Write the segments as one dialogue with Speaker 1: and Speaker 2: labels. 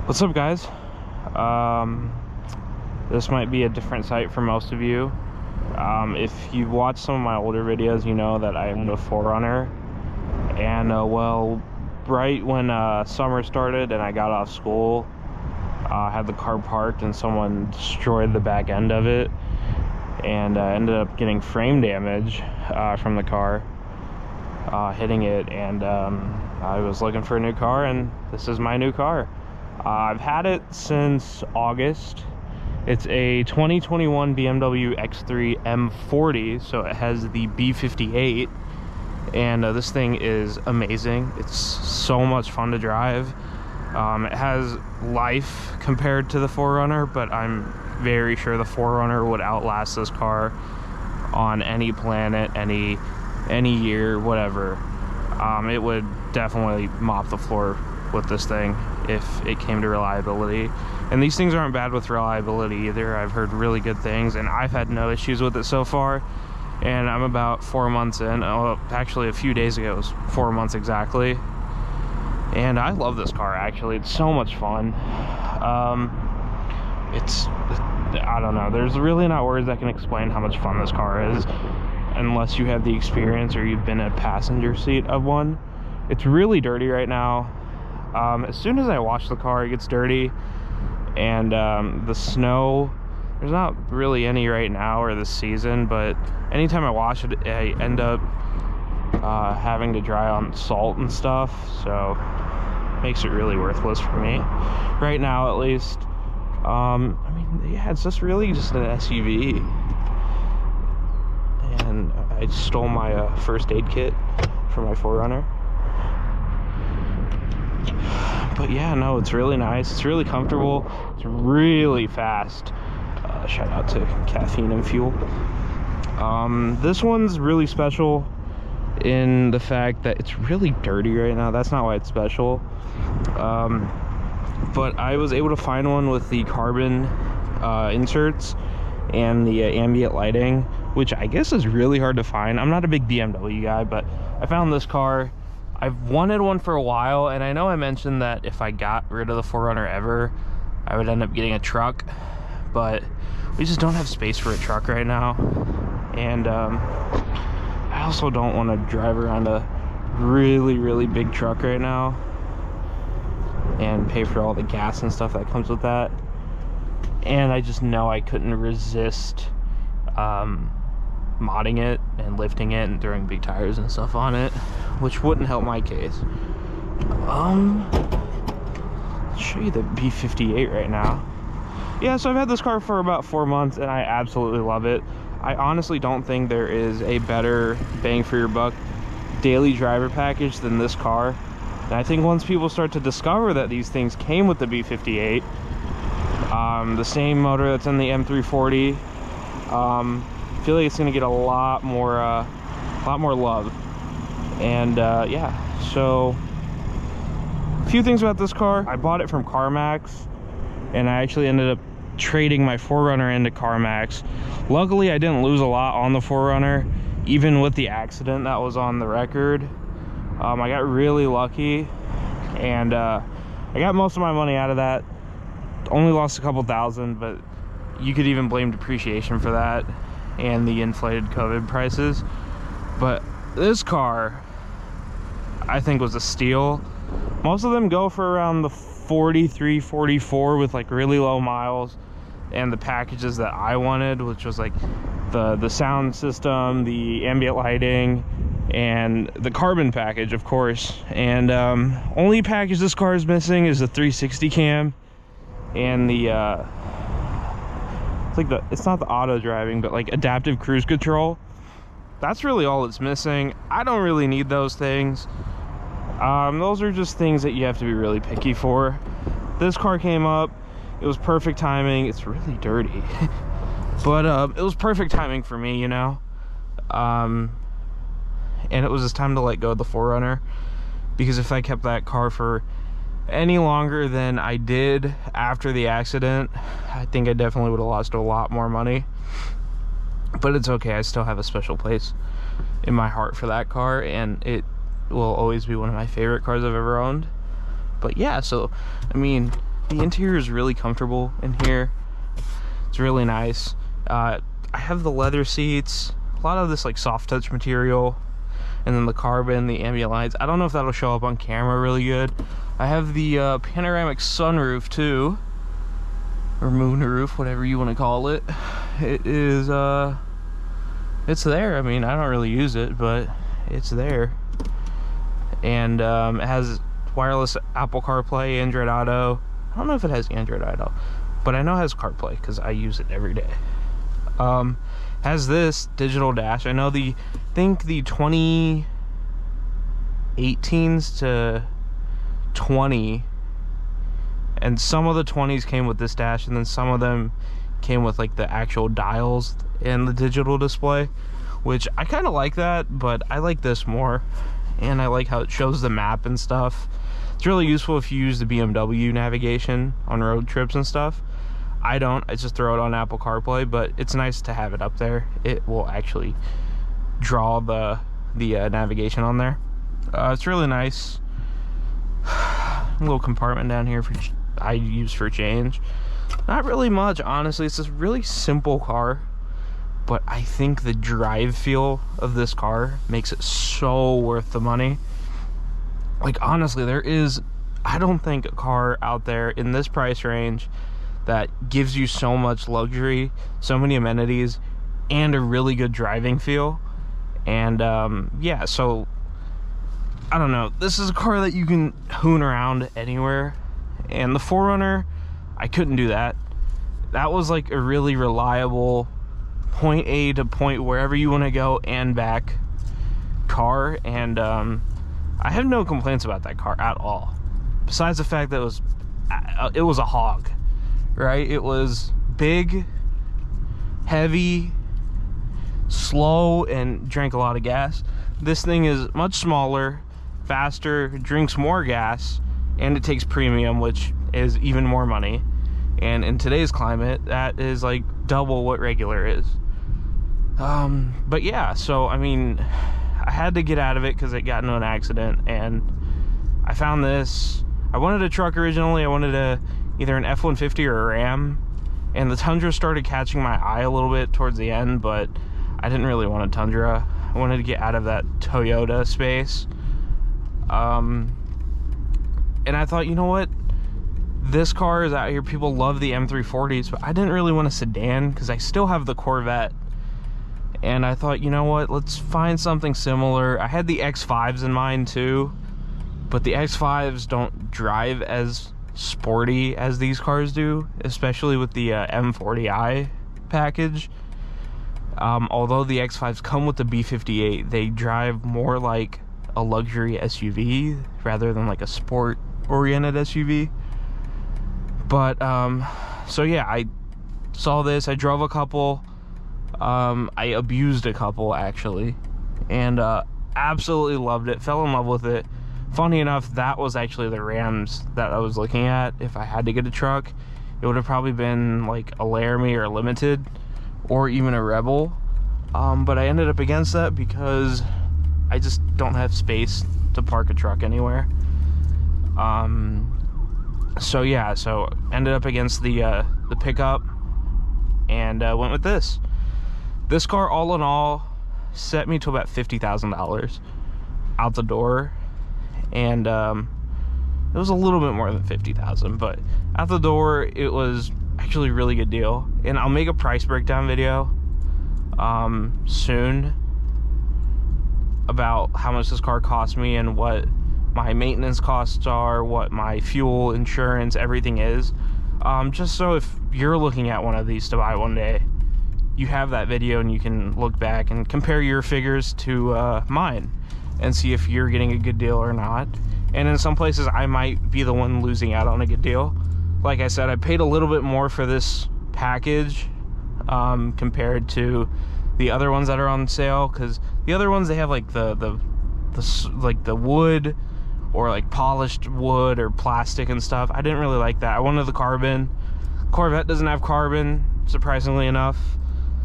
Speaker 1: What's up, guys? This might be a different site for most of you. If you've watched some of my older videos, you know that I owned a 4Runner, and well, right when summer started and I got off school, I had the car parked and someone destroyed the back end of it, and ended up getting frame damage from the car hitting it, and I was looking for a new car, and this is my new car. I've had it since August. It's a 2021 BMW X3 M40i, so it has the B58, and this thing is amazing. It's so much fun to drive. It has life compared to the 4Runner, but I'm very sure the 4Runner would outlast this car on any planet, any year, whatever. It would definitely mop the floor with this thing if it came to reliability, and these things aren't bad with reliability either. I've heard really good things, and I've had no issues with it so far, and I'm about 4 months in. Oh, actually a few days ago it was 4 months exactly, and I love this car. Actually, it's so much fun. I don't know, there's really not words that can explain how much fun this car is unless you have the experience or you've been in a passenger seat of one. It's really dirty right now. As soon as I wash the car, it gets dirty, and the snow, there's not really any right now or this season, but anytime I wash it, I end up having to dry on salt and stuff, so makes it really worthless for me right now, at least. I mean, yeah, it's just really just an SUV, and I stole my first aid kit for my 4Runner. But yeah, no, it's really nice. It's really comfortable. It's really fast. Shout out to Caffeine and Fuel. This one's really special in the fact that it's really dirty right now. That's not why it's special. But I was able to find one with the carbon inserts and the ambient lighting, which I guess is really hard to find. I'm not a big BMW guy, but I found this car. I've wanted one for a while, and I know I mentioned that if I got rid of the 4Runner ever, I would end up getting a truck, but we just don't have space for a truck right now, and I also don't want to drive around a really big truck right now and pay for all the gas and stuff that comes with that. And I just know I couldn't resist modding it and lifting it and throwing big tires and stuff on it, which wouldn't help my case. I'll show you the B58 right now. Yeah, so I've had this car for about 4 months, and I absolutely love it. I honestly don't think there is a better bang for your buck daily driver package than this car. And I think once people start to discover that these things came with the B58, the same motor that's in the M340, I feel like it's gonna get a lot more love. And yeah, so a few things about this car. I bought it from CarMax, and I actually ended up trading my 4Runner into CarMax. Luckily, I didn't lose a lot on the 4Runner, even with the accident that was on the record. I got really lucky, and I got most of my money out of that. Only lost a couple thousand, but you could even blame depreciation for that and the inflated COVID prices. But this car, I think, was a steal. Most of them go for around the 43, 44 with like really low miles, and the packages that I wanted, which was like the sound system, the ambient lighting, and the carbon package, of course. And only package this car is missing is the 360 cam and the it's not the auto driving, but like adaptive cruise control. That's really all it's missing. I don't really need those things. Those are just things that you have to be really picky for. This car came up, it was perfect timing. It's really dirty, but it was perfect timing for me, you know. And it was just time to let go of the 4Runner, because if I kept that car for any longer than I did after the accident, I think I definitely would have lost a lot more money. But it's okay, I still have a special place in my heart for that car, and it will always be one of my favorite cars I've ever owned. But yeah, so I mean, The interior is really comfortable in here. It's really nice. I have the leather seats, a lot of this like soft touch material, and then the carbon, the ambient lights. I don't know if that'll show up on camera really good. I have the panoramic sunroof too, or moonroof, whatever you want to call it. It is it's there. I mean, I don't really use it, but it's there. And it has wireless Apple CarPlay, Android Auto. I don't know if it has Android Auto, but I know it has CarPlay because I use it every day. Has this digital dash. I know I think the 2018s to 20, and some of the 20s came with this dash, and then some of them came with like the actual dials and the digital display, which I kind of like that, but I like this more, and I like how it shows the map and stuff. It's really useful if you use the BMW navigation on road trips and stuff. I don't. I just throw it on Apple CarPlay, but it's nice to have it up there. It will actually draw the navigation on there. It's really nice. A little compartment down here for I use for change. Not really much, honestly. It's this really simple car, but I think the drive feel of this car makes it so worth the money. Like, honestly, I don't think a car out there in this price range that gives you so much luxury, so many amenities, and a really good driving feel. And yeah, so I don't know, this is a car that you can hoon around anywhere. And the 4Runner, I couldn't do that. That was like a really reliable point A to point wherever you want to go and back car. And I have no complaints about that car at all, besides the fact that it was a hog, right? It was big, heavy, slow, and drank a lot of gas. This thing is much smaller, faster, drinks more gas, and it takes premium, which is even more money. And in today's climate, that is like double what regular is. But yeah, so I mean, I had to get out of it because it got into an accident, and I found this. I wanted a truck originally. I wanted either an F-150 or a Ram, and the Tundra started catching my eye a little bit towards the end, but I didn't really want a Tundra. I wanted to get out of that Toyota space. And I thought, you know what? This car is out here. People love the M340s, but I didn't really want a sedan because I still have the Corvette. And I thought, you know what? Let's find something similar. I had the X5s in mind too, but the X5s don't drive as sporty as these cars do, especially with the M40i package. Although the X5s come with the B58, they drive more like a luxury SUV rather than like a sport oriented SUV. But so yeah, I saw this. I drove a couple. I abused a couple actually, and absolutely loved it. Fell in love with it. Funny enough, that was actually the Rams that I was looking at. If I had to get a truck, it would have probably been like a Laramie or a Limited, or even a Rebel. But I ended up against that because I just don't have space to park a truck anywhere. So yeah, so ended up against the pickup, and went with this. This car, all in all, set me to about $50,000 out the door, and it was a little bit more than $50,000, but out the door it was actually a really good deal. And I'll make a price breakdown video soon about how much this car cost me and what my maintenance costs are, what my fuel, insurance, everything is, just so if you're looking at one of these to buy one day, you have that video and you can look back and compare your figures to mine and see if you're getting a good deal or not. And in some places I might be the one losing out on a good deal. Like I said, I paid a little bit more for this package compared to the other ones that are on sale, because the other ones, they have like the wood, or like polished wood or plastic and stuff. I didn't really like that. I wanted the carbon. Corvette doesn't have carbon, surprisingly enough.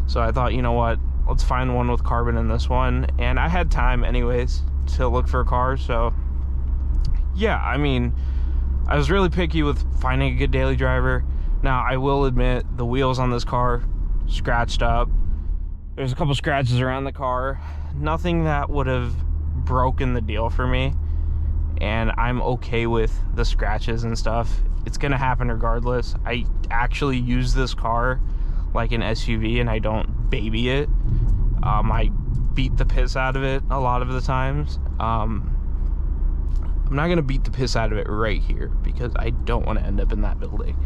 Speaker 1: So I thought, you know what, let's find one with carbon in this one. And I had time anyways to look for a car, so yeah, I mean, I was really picky with finding a good daily driver. Now, I will admit, the wheels on this car scratched up. There's a couple scratches around the car. Nothing that would have broken the deal for me. And I'm okay with the scratches and stuff. It's gonna happen regardless. I actually use this car like an SUV and I don't baby it. I beat the piss out of it a lot of the times. I'm not gonna beat the piss out of it right here because I don't want to end up in that building.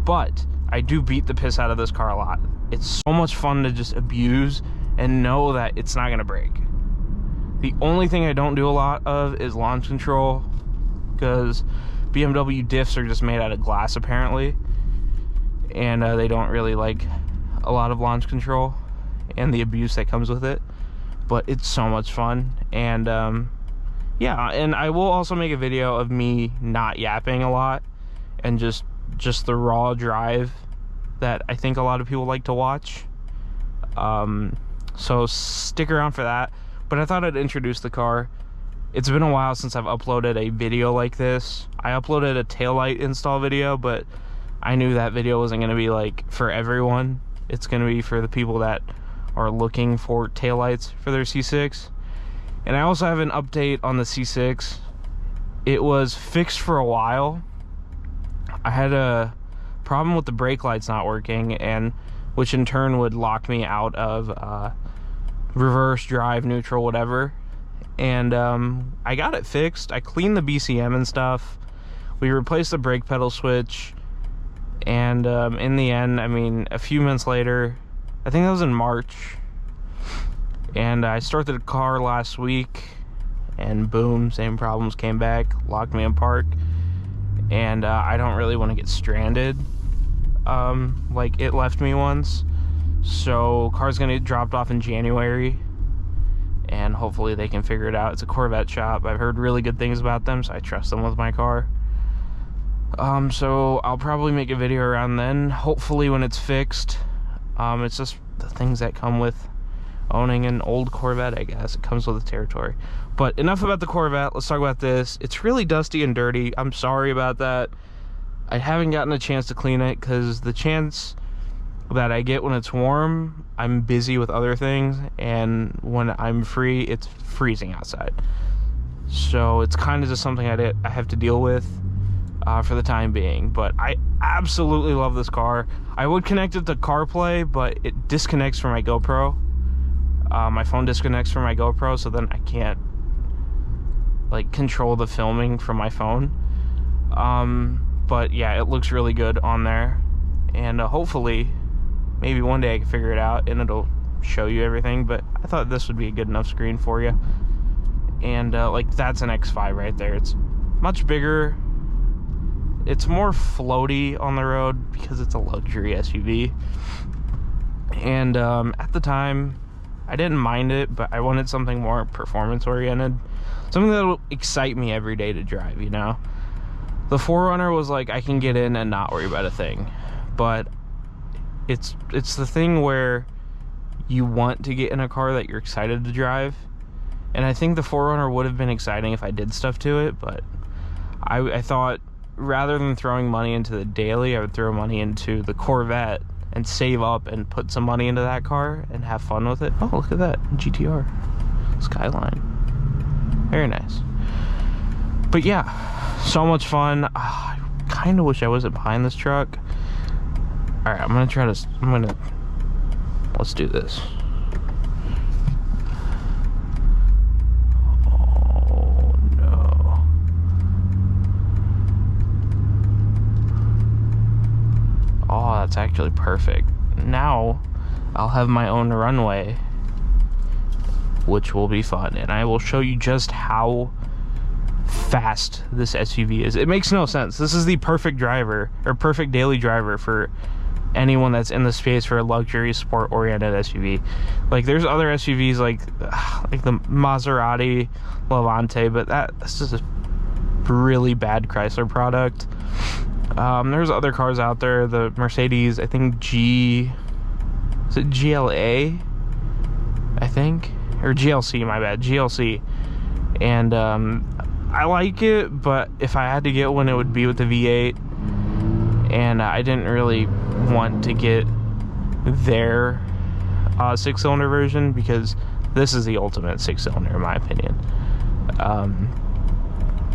Speaker 1: But I do beat the piss out of this car a lot. It's so much fun to just abuse and know that it's not gonna break. The only thing I don't do a lot of is launch control, because BMW diffs are just made out of glass apparently, and they don't really like a lot of launch control and the abuse that comes with it. But it's so much fun. And yeah, and I will also make a video of me not yapping a lot and just the raw drive that I think a lot of people like to watch. So stick around for that. But I thought I'd introduce the car. It's been a while since I've uploaded a video like this. I uploaded a taillight install video, but I knew that video wasn't going to be like for everyone. It's going to be for the people that are looking for taillights for their C6. And I also have an update on the C6. It was fixed for a while. I had a problem with the brake lights not working, and which in turn would lock me out of reverse, drive, neutral, whatever. And I got it fixed. I cleaned the BCM and stuff. We replaced the brake pedal switch. And in the end, I mean, a few months later, I think that was in March, and I started the car last week, and boom, same problems came back, locked me in park. And I don't really want to get stranded like it left me once. So car's gonna get dropped off in January, and hopefully they can figure it out. It's a Corvette shop. I've heard really good things about them, so I trust them with my car. So I'll probably make a video around then, hopefully when it's fixed. It's just the things that come with owning an old Corvette, I guess. It comes with the territory. But enough about the Corvette. Let's talk about this. It's really dusty and dirty. I'm sorry about that. I haven't gotten a chance to clean it because the chance that I get when it's warm, I'm busy with other things, and when I'm free, it's freezing outside. So it's kind of just something I have to deal with for the time being. But I absolutely love this car. I would connect it to CarPlay, but it disconnects from my GoPro. My phone disconnects from my GoPro, so then I can't like control the filming from my phone. But yeah, it looks really good on there, and hopefully maybe one day I can figure it out and it'll show you everything. But I thought this would be a good enough screen for you. And like, that's an X5 right there. It's much bigger. It's more floaty on the road because it's a luxury SUV. And at the time, I didn't mind it, but I wanted something more performance oriented, something that will excite me every day to drive, you know. The 4Runner was like, I can get in and not worry about a thing. But it's the thing where you want to get in a car that you're excited to drive. And I think the 4Runner would have been exciting if I did stuff to it, but I thought rather than throwing money into the daily, I would throw money into the Corvette and save up and put some money into that car and have fun with it. Oh, look at that GTR Skyline, very nice. But yeah, so much fun. I kind of wish I wasn't behind this truck. All right, let's do this. Oh no. Oh, that's actually perfect. Now I'll have my own runway, which will be fun, and I will show you just how fast this SUV is. It makes no sense. This is the perfect driver, or perfect daily driver for anyone that's in the space for a luxury sport oriented SUV. Like, there's other SUVs like the Maserati Levante, but that's just a really bad Chrysler product. There's other cars out there, the Mercedes, I think is it GLA, I think, or GLC, my bad, GLC. And I like it, but if I had to get one, it would be with the V8, and I didn't really want to get their 6-cylinder version, because this is the ultimate 6-cylinder in my opinion.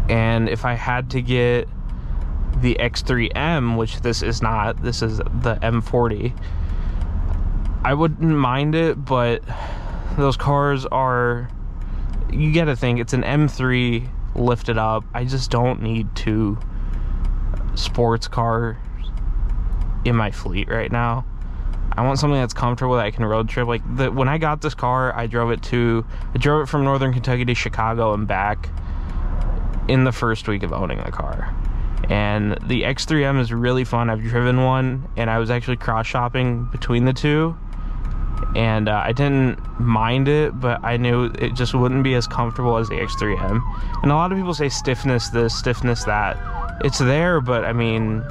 Speaker 1: And if I had to get the X3M, which this is not, this is the M40, I wouldn't mind it, but those cars are, you gotta think, it's an M3 lifted up. I just don't need 2 sports cars in my fleet right now. I want something that's comfortable that I can road trip. Like, when I got this car, I drove it from Northern Kentucky to Chicago and back in the first week of owning the car. And the X3M is really fun. I've driven one, and I was actually cross-shopping between the two, and I didn't mind it, but I knew it just wouldn't be as comfortable as the X3M. And a lot of people say stiffness this, stiffness that. It's there, but I mean,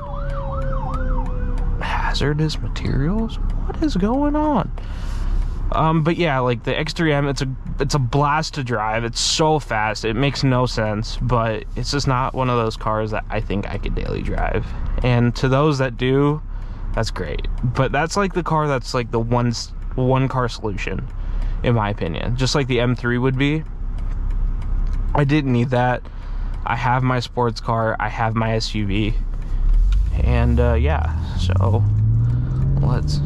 Speaker 1: hazardous materials? What is going on? But yeah, like the X3M, it's a blast to drive. It's so fast, it makes no sense, but it's just not one of those cars that I think I could daily drive. And to those that do, that's great. But that's like the car that's like the one car solution, in my opinion. Just like the M3 would be. I didn't need that. I have my sports car, I have my SUV, and yeah, so let's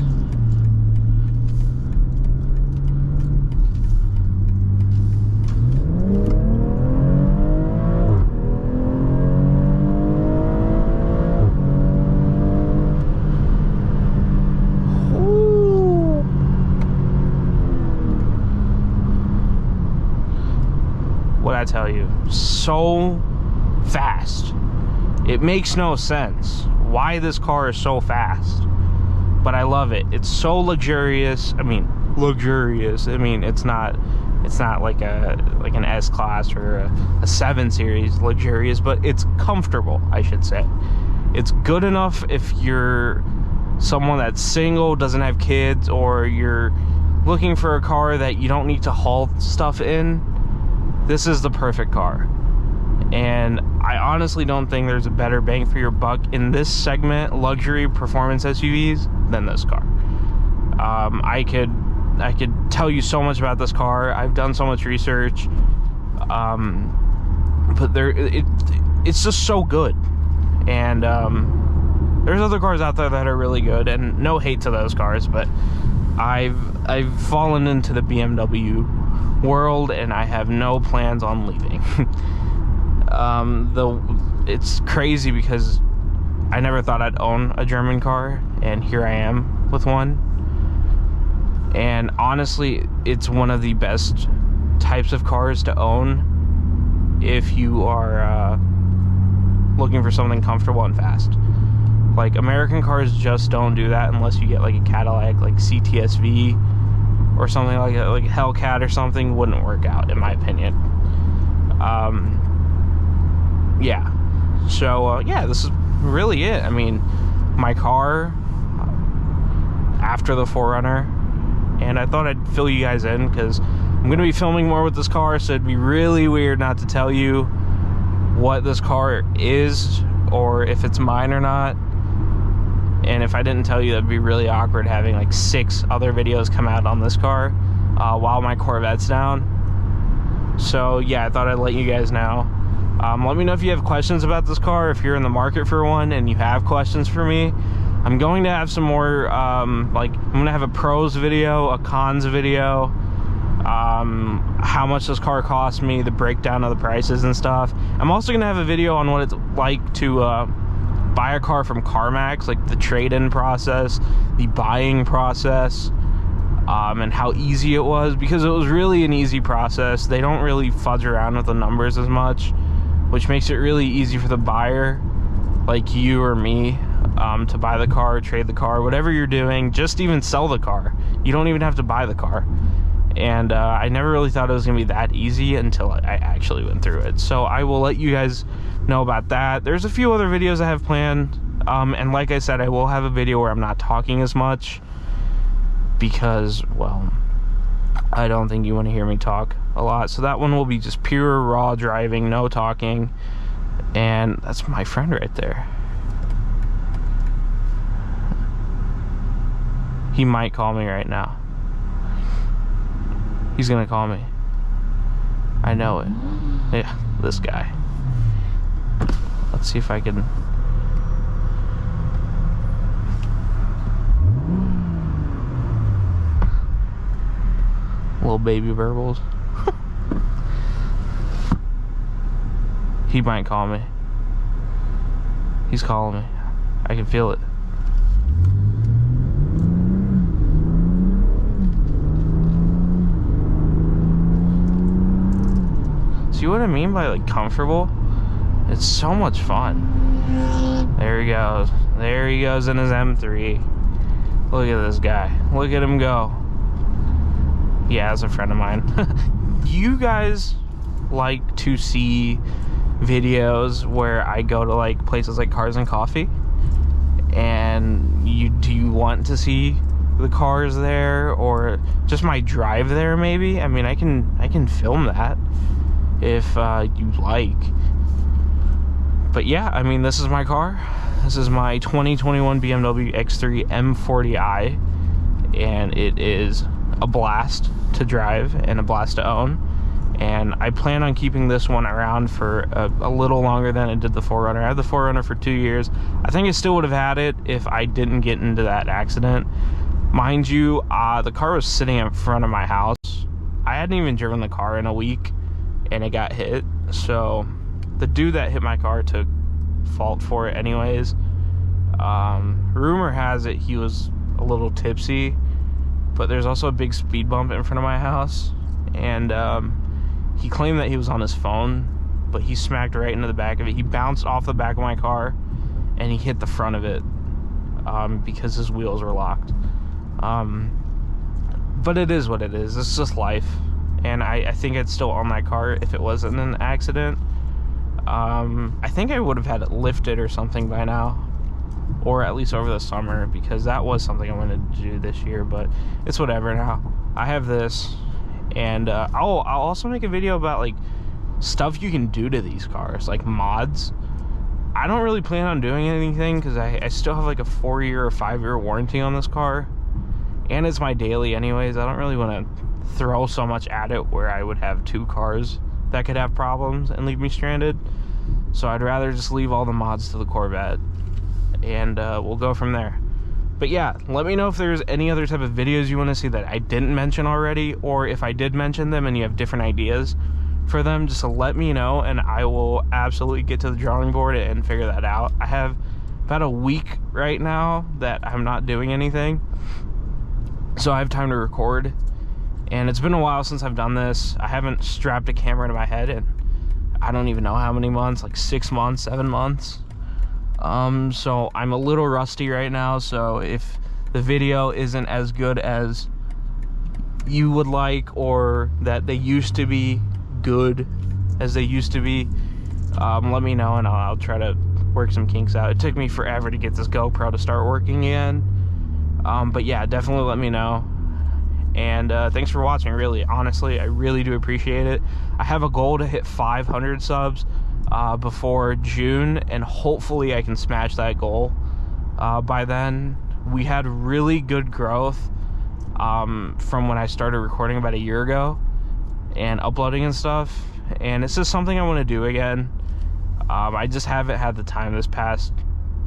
Speaker 1: what I tell you, so fast. It makes no sense why this car is so fast, but I love it. It's so luxurious. I mean, luxurious. I mean, it's not like an S class or a 7 series luxurious, but it's comfortable, I should say. It's good enough if you're someone that's single, doesn't have kids, or you're looking for a car that you don't need to haul stuff in. This is the perfect car. And I honestly don't think there's a better bang for your buck in this segment, luxury performance SUVs, than this car. I could tell you so much about this car. I've done so much research, but it's just so good. And there's other cars out there that are really good, and no hate to those cars, but I've fallen into the BMW world, and I have no plans on leaving. It's crazy because I never thought I'd own a German car, and here I am with one. And honestly, it's one of the best types of cars to own if you are looking for something comfortable and fast. Like, American cars just don't do that unless you get like a Cadillac, like CTSV or something like that, like Hellcat or something. Wouldn't work out, in my opinion. Yeah. So yeah, this is really it. I mean, my car after the 4Runner, and I thought I'd fill you guys in because I'm gonna be filming more with this car, so it'd be really weird not to tell you what this car is or if it's mine or not. And if I didn't tell you, that'd be really awkward having like 6 other videos come out on this car while my Corvette's down. So yeah, I thought I'd let you guys know. Let me know if you have questions about this car, if you're in the market for one and you have questions for me. I'm going to have some more, I'm going to have a pros video, a cons video, how much this car cost me, the breakdown of the prices and stuff. I'm also going to have a video on what it's like to buy a car from CarMax, like the trade-in process, the buying process, and how easy it was, because it was really an easy process. They don't really fudge around with the numbers as much, which makes it really easy for the buyer, like you or me, to buy the car, trade the car, whatever you're doing, just even sell the car. You don't even have to buy the car. And I never really thought it was gonna be that easy until I actually went through it. So I will let you guys know about that. There's a few other videos I have planned, and like I said, I will have a video where I'm not talking as much, because, well, I don't think you want to hear me talk a lot. So that one will be just pure raw driving, no talking. And that's my friend right there. He might call me right now. He's gonna call me. I know it. Yeah, this guy. Let's see if I can. Little baby burbles. He might call me. He's calling me. I can feel it. See what I mean by like comfortable? It's so much fun. There he goes. There he goes in his M3. Look at this guy. Look at him go. Yeah, that's a friend of mine. You guys like to see videos where I go to like places like Cars and Coffee? And do you want to see the cars there, or just my drive there maybe? I mean, I can film that if you like. But yeah, I mean, this is my car. This is my 2021 BMW X3 M40i, and it is a blast to drive and a blast to own. And I plan on keeping this one around for a little longer than I did the 4Runner. I had the 4Runner for 2 years. I think I still would have had it if I didn't get into that accident. Mind you, the car was sitting in front of my house. I hadn't even driven the car in a week, and it got hit. So the dude that hit my car took fault for it anyways. Rumor has it he was a little tipsy, but there's also a big speed bump in front of my house, and he claimed that he was on his phone, but he smacked right into the back of it. He bounced off the back of my car, and he hit the front of it because his wheels were locked. But it is what it is. It's just life. And I think I'd still own that car if it wasn't an accident. I think I would have had it lifted or something by now, or at least over the summer, because that was something I wanted to do this year, but it's whatever now. I have this, and I'll also make a video about like stuff you can do to these cars, like mods. I don't really plan on doing anything because I still have like a 4-year or 5-year warranty on this car, and it's my daily anyways. I don't really want to throw so much at it where I would have 2 cars that could have problems and leave me stranded. So I'd rather just leave all the mods to the Corvette, and we'll go from there. But yeah, let me know if there's any other type of videos you want to see that I didn't mention already, or if I did mention them and you have different ideas for them, just let me know, and I will absolutely get to the drawing board and figure that out. I have about a week right now that I'm not doing anything, so I have time to record. And it's been a while since I've done this. I haven't strapped a camera to my head in I don't even know how many months, like 6 months, 7 months. So I'm a little rusty right now, so if the video isn't as good as you would like, or that they used to be good as they used to be, let me know and I'll try to work some kinks out. It took me forever to get this GoPro to start working again. But yeah, definitely let me know. And thanks for watching, really. Honestly, I really do appreciate it. I have a goal to hit 500 subs before June, and hopefully I can smash that goal by then. We had really good growth from when I started recording about a year ago and uploading and stuff, and it's just something I want to do again. I just haven't had the time this past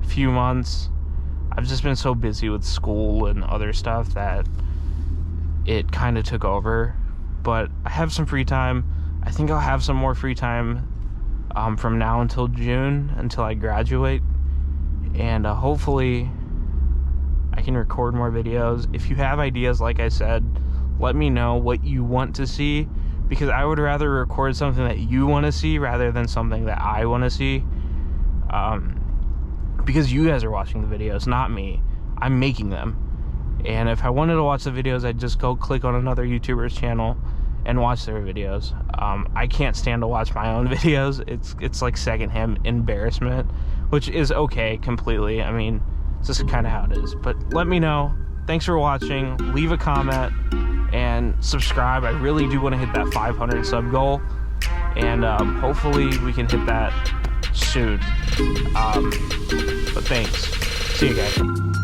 Speaker 1: few months. I've just been so busy with school and other stuff that it kind of took over, but I have some free time. I think I'll have some more free time from now until June, until I graduate, and hopefully I can record more videos. If you have ideas, like I said, let me know what you want to see, because I would rather record something that you want to see rather than something that I want to see, because you guys are watching the videos, not me. I'm making them. And if I wanted to watch the videos, I'd just go click on another YouTuber's channel and watch their videos. I can't stand to watch my own videos. It's like secondhand embarrassment, which is okay completely. I mean, it's just kind of how it is. But let me know. Thanks for watching. Leave a comment. and subscribe. I really do want to hit that 500 sub goal, and hopefully we can hit that soon. But thanks. See you guys.